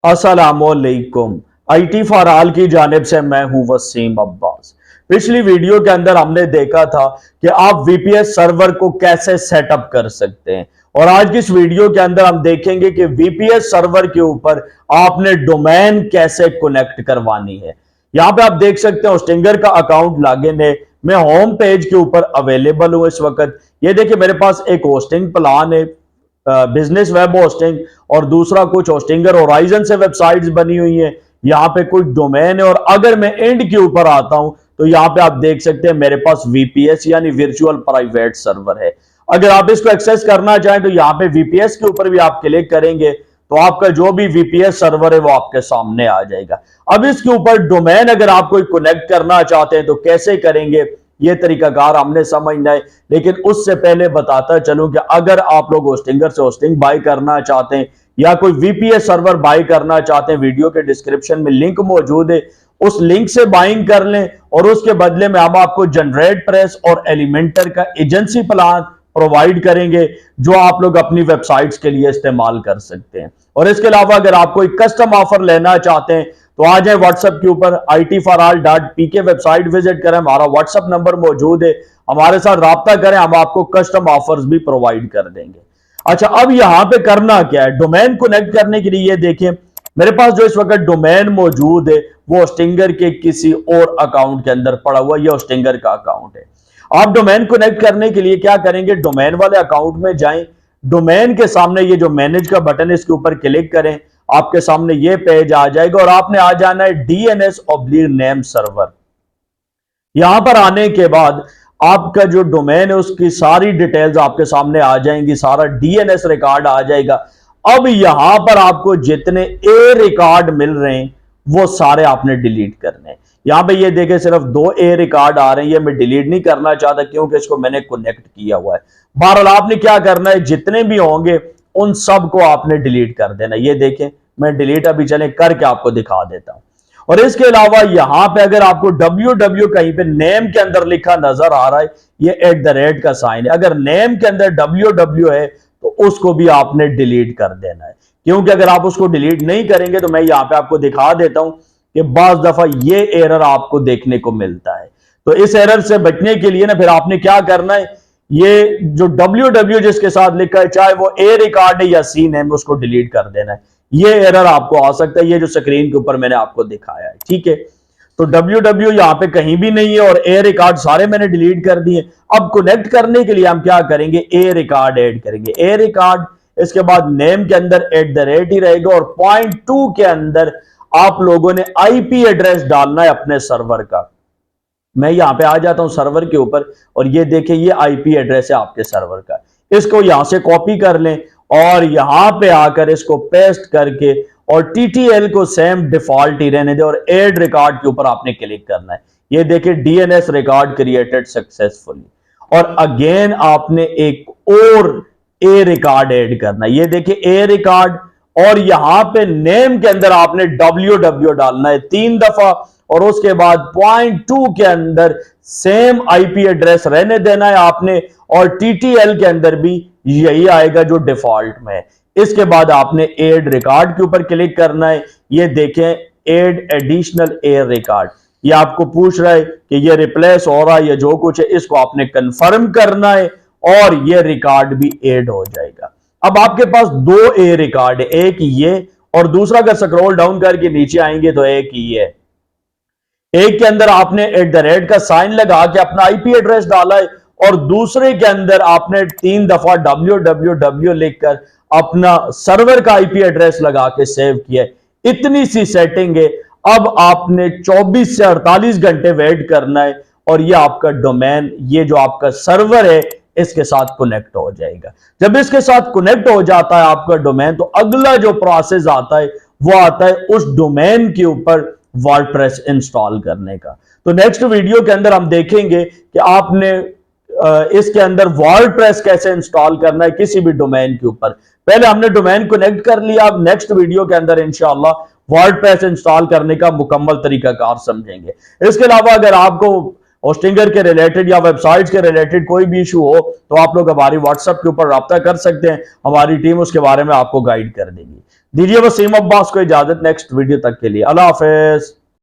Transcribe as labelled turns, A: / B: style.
A: अस्सलामुअलैकुम। IT for all की जानिब से मैं हूं वसीम अब्बास। पिछली वीडियो के अंदर हमने देखा था कि आप VPS सर्वर को कैसे सेटअप कर सकते हैं और आज की इस वीडियो के अंदर हम देखेंगे कि VPS सर्वर के ऊपर आपने डोमेन कैसे कनेक्ट करवानी है। यहां पे आप देख सकते हैं होस्टिंगर का अकाउंट लॉगिन है। मैं होम पेज के ऊपर अवेलेबल हूं इस वक्त। ये देखिए मेरे पास एक होस्टिंग प्लान है, बिजनेस वेब होस्टिंग, और दूसरा कुछ होस्टिंगर होराइजन से वेबसाइट्स बनी हुई हैं। यहाँ पे कुछ डोमेन है और अगर मैं एंड के ऊपर आता हूं तो यहाँ पे आप देख सकते हैं मेरे पास VPS यानी वर्चुअल प्राइवेट सर्वर है। अगर आप इसको एक्सेस करना चाहें तो यहाँ पे VPS के ऊपर भी आप क्लिक करेंगे तो आपका जो भी VPS सर्वर है वो आपके सामने आ जाएगा। अब इसके ऊपर डोमेन अगर आप कोई कनेक्ट करना चाहते हैं तो कैसे करेंगे, ये तरीकाकार हमने समझना है। लेकिन उससे पहले बताता चलूं कि अगर आप लोग होस्टिंगर से होस्टिंग बाय करना चाहते हैं या कोई VPS सर्वर बाय करना चाहते हैं, वीडियो के डिस्क्रिप्शन में लिंक मौजूद है, उस लिंक से बाइंग कर लें और उसके बदले में हम आपको जनरेट प्रेस और एलिमेंटर का एजेंसी प्लान प्रोवाइड करेंगे जो आप लोग अपनी वेबसाइट्स के लिए इस्तेमाल कर सकते हैं। और इसके अलावा अगर आप कोई कस्टम ऑफर लेना चाहते हैं तो आ जाए व्हाट्सएप के ऊपर itforall.pk वेबसाइट विजिट करें, हमारा व्हाट्सएप नंबर मौजूद है, हमारे साथ राब्ता करें, हम आपको कस्टम ऑफर्स भी प्रोवाइड कर देंगे। अच्छा, अब यहां पे करना क्या है डोमेन कनेक्ट करने के लिए। ये देखें मेरे पास जो इस वक्त डोमेन मौजूद है वो होस्टिंगर के किसी और अकाउंट के अंदर पड़ा हुआ, ये होस्टिंगर का अकाउंट है। आप डोमेन कनेक्ट करने के लिए क्या करेंगे, डोमेन वाले अकाउंट में जाएं, डोमेन के सामने ये जो मैनेज का बटन है इसके ऊपर क्लिक करें, आपके सामने ये पेज आ जाएगा और आपने आ जाना है DNS/नेम सर्वर। यहां पर आने के बाद आपका जो डोमेन है उसकी सारी डिटेल्स आपके सामने आ जाएंगी, सारा DNS रिकॉर्ड आ जाएगा। अब यहां पर आपको जितने ए रिकॉर्ड मिल रहे हैं वो सारे आपने डिलीट करने हैं। यहां पे ये देखें सिर्फ 2 ए रिकॉर्ड आ रहे हैं, ये मैं डिलीट नहीं करना चाहता क्योंकि इसको मैंने कनेक्ट किया हुआ है। बहरहाल आपने क्या करना है, जितने भी होंगे उन सब को आपने डिलीट कर देना। ये देखें मैं डिलीट अभी चले करके आपको दिखा देता हूं। और इसके अलावा यहां पे अगर आपको www कहीं पे नेम के अंदर लिखा नजर आ रहा है, ये @ का साइन है, अगर नेम के अंदर www है तो उसको भी आपने डिलीट कर देना है। क्योंकि अगर आप उसको डिलीट नहीं करेंगे तो मैं यहां पे आपको दिखा देता हूं कि बाज दफा ये एरर आपको देखने को मिलता है। तो इस एरर से बचने के लिए ना फिर आपने क्या करना है, ये जो www जिसके साथ लिखा है चाहे वो ए रिकॉर्ड है या सी नेम, उसको डिलीट कर देना है। ये एरर आपको आ सकता है, ये जो स्क्रीन के ऊपर मैंने आपको दिखाया है, ठीक है। तो www यहां पे कहीं भी नहीं है और ए रिकॉर्ड सारे मैंने डिलीट कर दिए। अब कनेक्ट करने के लिए हम क्या करेंगे, ए रिकॉर्ड ऐड करेंगे, ए रिकॉर्ड, इसके बाद नेम के अंदर @ ही रहेगा और पॉइंट 2 के अंदर आप लोगों ने IP एड्रेस डालना है अपने सर्वर का। मैं यहां पे आ जाता हूं सर्वर के ऊपर और ये देखें ये IP एड्रेस है आपके सर्वर का। इसको यहां से कॉपी कर लें और यहां पे आकर इसको पेस्ट करके और TTL को सेम डिफॉल्ट ही रहने दें और ऐड रिकॉर्ड के ऊपर आपने क्लिक करना है। ये देखिए DNS रिकॉर्ड क्रिएटेड सक्सेसफुली। और अगेन आपने एक और ए रिकॉर्ड ऐड करना है। ये देखिए ए रिकॉर्ड और यहां पे नेम के अंदर आपने www डालना है 3 दफा और उसके बाद पॉइंट 2 के अंदर सेम IP एड्रेस रहने देना है आपने और TTL के अंदर भी यही आएगा जो डिफॉल्ट में है। इसके बाद आपने ऐड रिकॉर्ड के ऊपर क्लिक करना है। ये देखें ऐड एडिशनल ए रिकॉर्ड, ये आपको पूछ रहा है कि ये रिप्लेस हो रहा है या जो कुछ है, इसको आपने कंफर्म करना है और ये रिकॉर्ड भी ऐड हो जाएगा। अब आपके पास 2 ए रिकॉर्ड है, एक ये और दूसरा अगर स्क्रॉल डाउन करके नीचे आएंगे तो एक ये। एक के अंदर आपने @ का साइन लगा के अपना IP एड्रेस डाला है और दूसरे के अंदर आपने 3 दफा www लिखकर अपना सर्वर का IP एड्रेस लगा के सेव किया। इतनी सी सेटिंग है। अब आपने 24 से 48 घंटे वेट करना है और ये आपका डोमेन, ये जो आपका सर्वर है, इसके साथ कनेक्ट हो जाएगा। जब इसके साथ कनेक्ट हो जाता है आपका डोमेन तो अगला जो प्रोसेस आता है वो आता है उस डोमेन के ऊपर वर्डप्रेस इंस्टॉल करने का। तो नेक्स्ट वीडियो के अंदर हम देखेंगे कि आपने इसके अंदर वर्डप्रेस कैसे इंस्टॉल करना है किसी भी डोमेन के ऊपर। पहले हमने डोमेन कनेक्ट कर लिया, अब नेक्स्ट वीडियो के अंदर इंशाल्लाह वर्डप्रेस इंस्टॉल करने का मुकम्मल तरीकाकार समझेंगे। इसके अलावा अगर आपको होस्टिंगर के रिलेटेड या वेबसाइट्स के रिलेटेड कोई भी इशू हो तो आप लोग हमारी व्हाट्सएप के ऊपर राब्ता कर सकते हैं, हमारी टीम उसके बारे में आपको गाइड कर देगी। दीजिए वसीम अब्बास को इजाजत, नेक्स्ट वीडियो तक के लिए अल्लाह हाफिज।